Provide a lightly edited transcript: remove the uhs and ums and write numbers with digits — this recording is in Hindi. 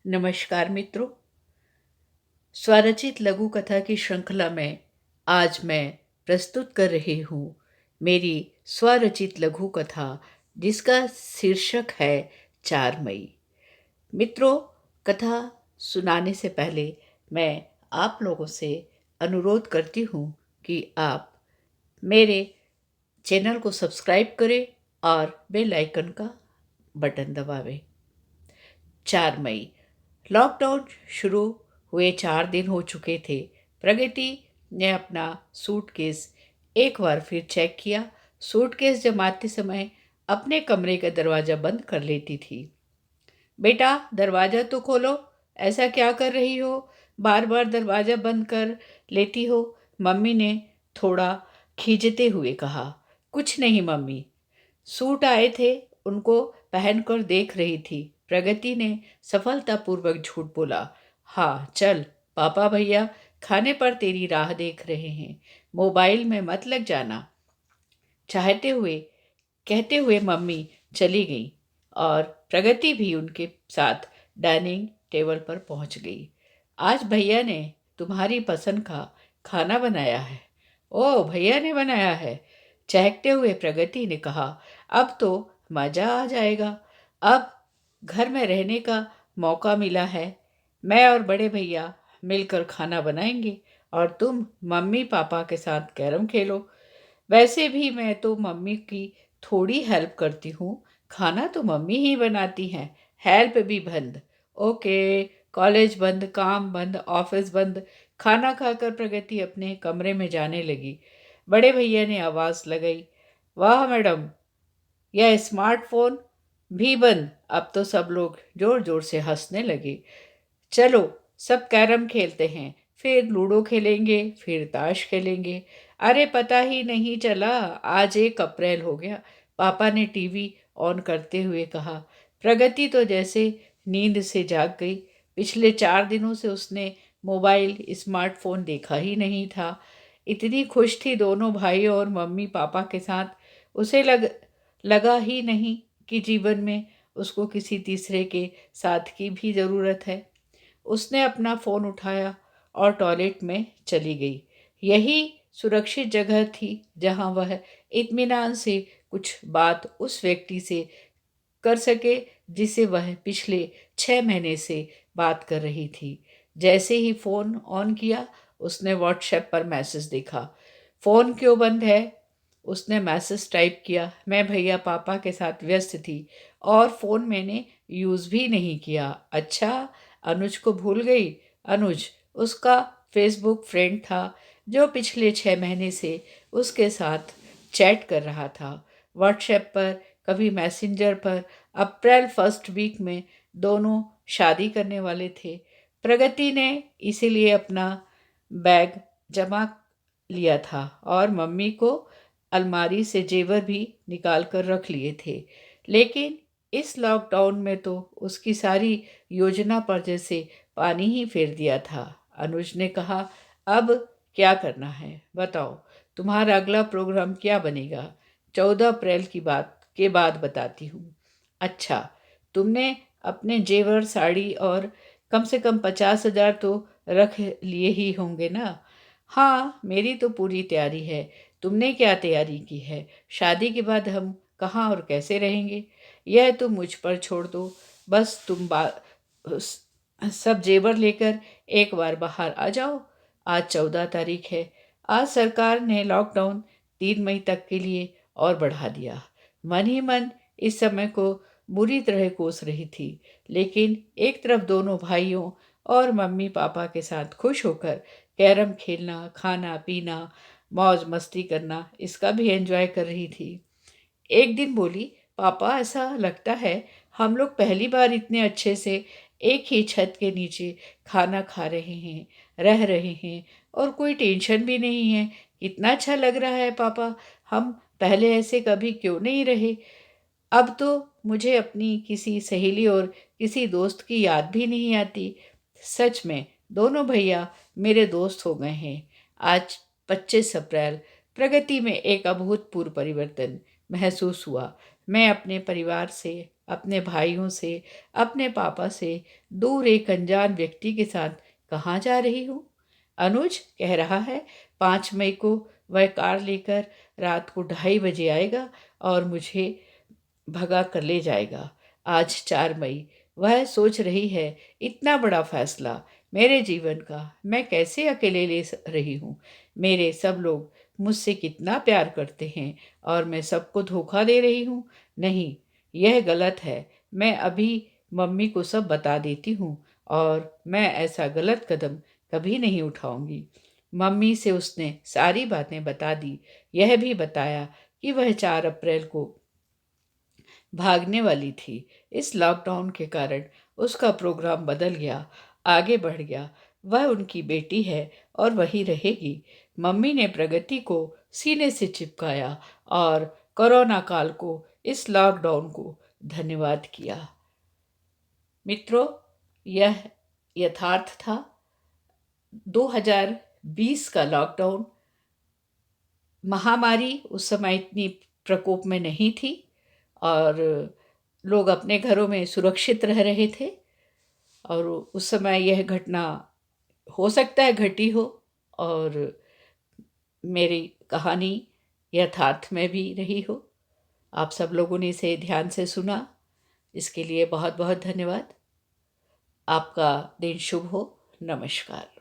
नमस्कार मित्रों। स्वरचित लघु कथा की श्रृंखला में आज मैं प्रस्तुत कर रही हूँ मेरी स्वरचित लघु कथा, जिसका शीर्षक है 4 मई। मित्रों, कथा सुनाने से पहले मैं आप लोगों से अनुरोध करती हूँ कि आप मेरे चैनल को सब्सक्राइब करें और बेल आइकन का बटन दबावें। 4 मई, लॉकडाउन शुरू हुए 4 दिन हो चुके थे। प्रगति ने अपना सूटकेस एक बार फिर चेक किया। सूटकेस जमाते समय अपने कमरे का दरवाज़ा बंद कर लेती थी। बेटा, दरवाज़ा तो खोलो, ऐसा क्या कर रही हो? बार बार दरवाज़ा बंद कर लेती हो, मम्मी ने थोड़ा खींचते हुए कहा। कुछ नहीं मम्मी, सूट आए थे, उनको पहनकर देख रही थी। प्रगति ने सफलतापूर्वक झूठ बोला। हाँ चल, पापा भैया खाने पर तेरी राह देख रहे हैं, मोबाइल में मत लग जाना। चाहते हुए कहते हुए मम्मी चली गई और प्रगति भी उनके साथ डाइनिंग टेबल पर पहुंच गई। आज भैया ने तुम्हारी पसंद का खाना बनाया है। ओ, भैया ने बनाया है? चहकते हुए प्रगति ने कहा। अब तो मज़ा आ जाएगा। अब घर में रहने का मौका मिला है। मैं और बड़े भैया मिलकर खाना बनाएंगे और तुम मम्मी पापा के साथ कैरम खेलो। वैसे भी मैं तो मम्मी की थोड़ी हेल्प करती हूँ, खाना तो मम्मी ही बनाती हैं, हेल्प भी बंद। ओके, कॉलेज बंद, काम बंद, ऑफिस बंद। खाना खाकर प्रगति अपने कमरे में जाने लगी। बड़े भैया ने आवाज़ लगाई। वाह मैडम, यह स्मार्टफोन भी बंद। अब तो सब लोग जोर जोर से हंसने लगे। चलो सब कैरम खेलते हैं, फिर लूडो खेलेंगे, फिर ताश खेलेंगे। अरे पता ही नहीं चला आज 1 अप्रैल हो गया, पापा ने टीवी ऑन करते हुए कहा। प्रगति तो जैसे नींद से जाग गई। पिछले 4 दिनों से उसने मोबाइल स्मार्टफोन देखा ही नहीं था। इतनी खुश थी दोनों भाई और मम्मी पापा के साथ। उसे लगा ही नहीं कि जीवन में उसको किसी तीसरे के साथ की भी ज़रूरत है। उसने अपना फ़ोन उठाया और टॉयलेट में चली गई। यही सुरक्षित जगह थी जहां वह इत्मीनान से कुछ बात उस व्यक्ति से कर सके जिसे वह पिछले 6 महीने से बात कर रही थी। जैसे ही फ़ोन ऑन किया, उसने व्हाट्सएप पर मैसेज देखा। फ़ोन क्यों बंद है? उसने मैसेज टाइप किया। मैं भैया पापा के साथ व्यस्त थी और फ़ोन मैंने यूज़ भी नहीं किया। अच्छा, अनुज को भूल गई? अनुज उसका फेसबुक फ्रेंड था जो पिछले 6 महीने से उसके साथ चैट कर रहा था, व्हाट्सएप पर, कभी मैसेंजर पर। अप्रैल 1 वीक में दोनों शादी करने वाले थे। प्रगति ने इसीलिए अपना बैग जमा लिया था और मम्मी को अलमारी से जेवर भी निकाल कर रख लिए थे। लेकिन इस लॉकडाउन में तो उसकी सारी योजना पर जैसे पानी ही फेर दिया था। अनुज ने कहा, अब क्या करना है बताओ, तुम्हारा अगला प्रोग्राम क्या बनेगा? 14 अप्रैल की बात के बाद बताती हूँ। अच्छा, तुमने अपने जेवर साड़ी और कम से कम 50,000 तो रख लिए ही होंगे ना? हाँ, मेरी तो पूरी तैयारी है। तुमने क्या तैयारी की है? शादी के बाद हम कहाँ और कैसे रहेंगे, यह तुम मुझ पर छोड़ दो। बस तुम सब जेवर लेकर एक बार बाहर आ जाओ। आज 14 तारीख है। आज सरकार ने लॉकडाउन 3 मई तक के लिए और बढ़ा दिया। मन ही मन इस समय को बुरी तरह कोस रही थी, लेकिन एक तरफ दोनों भाइयों और मम्मी पापा के साथ खुश होकर कैरम खेलना, खाना पीना, मौज मस्ती करना, इसका भी एंजॉय कर रही थी। एक दिन बोली, पापा ऐसा लगता है हम लोग पहली बार इतने अच्छे से एक ही छत के नीचे खाना खा रहे हैं, रह रहे हैं और कोई टेंशन भी नहीं है। कितना अच्छा लग रहा है पापा, हम पहले ऐसे कभी क्यों नहीं रहे। अब तो मुझे अपनी किसी सहेली और किसी दोस्त की याद भी नहीं आती। सच में दोनों भैया मेरे दोस्त हो गए हैं। आज 25 अप्रैल, प्रगति में एक अभूतपूर्व परिवर्तन महसूस हुआ। मैं अपने परिवार से, अपने भाइयों से, अपने पापा से दूर एक अनजान व्यक्ति के साथ कहाँ जा रही हूँ? अनुज कह रहा है 5 मई को वह कार लेकर रात को 2:30 बजे आएगा और मुझे भगा कर ले जाएगा। आज 4 मई। वह सोच रही है इतना बड़ा फैसला मेरे जीवन का मैं कैसे अकेले ले रही हूँ। मेरे सब लोग मुझसे कितना प्यार करते हैं और मैं सबको धोखा दे रही हूँ। नहीं, यह गलत है। मैं अभी मम्मी को सब बता देती हूँ और मैं ऐसा गलत कदम कभी नहीं उठाऊंगी। मम्मी से उसने सारी बातें बता दी। यह भी बताया कि वह 4 अप्रैल को भागने वाली थी। इस लॉकडाउन के कारण उसका प्रोग्राम बदल गया, आगे बढ़ गया। वह उनकी बेटी है और वही रहेगी। मम्मी ने प्रगति को सीने से चिपकाया और कोरोना काल को, इस लॉकडाउन को धन्यवाद किया। मित्रों, यह यथार्थ था। 2020 का लॉकडाउन महामारी उस समय इतनी प्रकोप में नहीं थी और लोग अपने घरों में सुरक्षित रह रहे थे और उस समय यह घटना हो सकता है घटी हो और मेरी कहानी यथार्थ में भी रही हो। आप सब लोगों ने इसे ध्यान से सुना, इसके लिए बहुत बहुत धन्यवाद। आपका दिन शुभ हो। नमस्कार।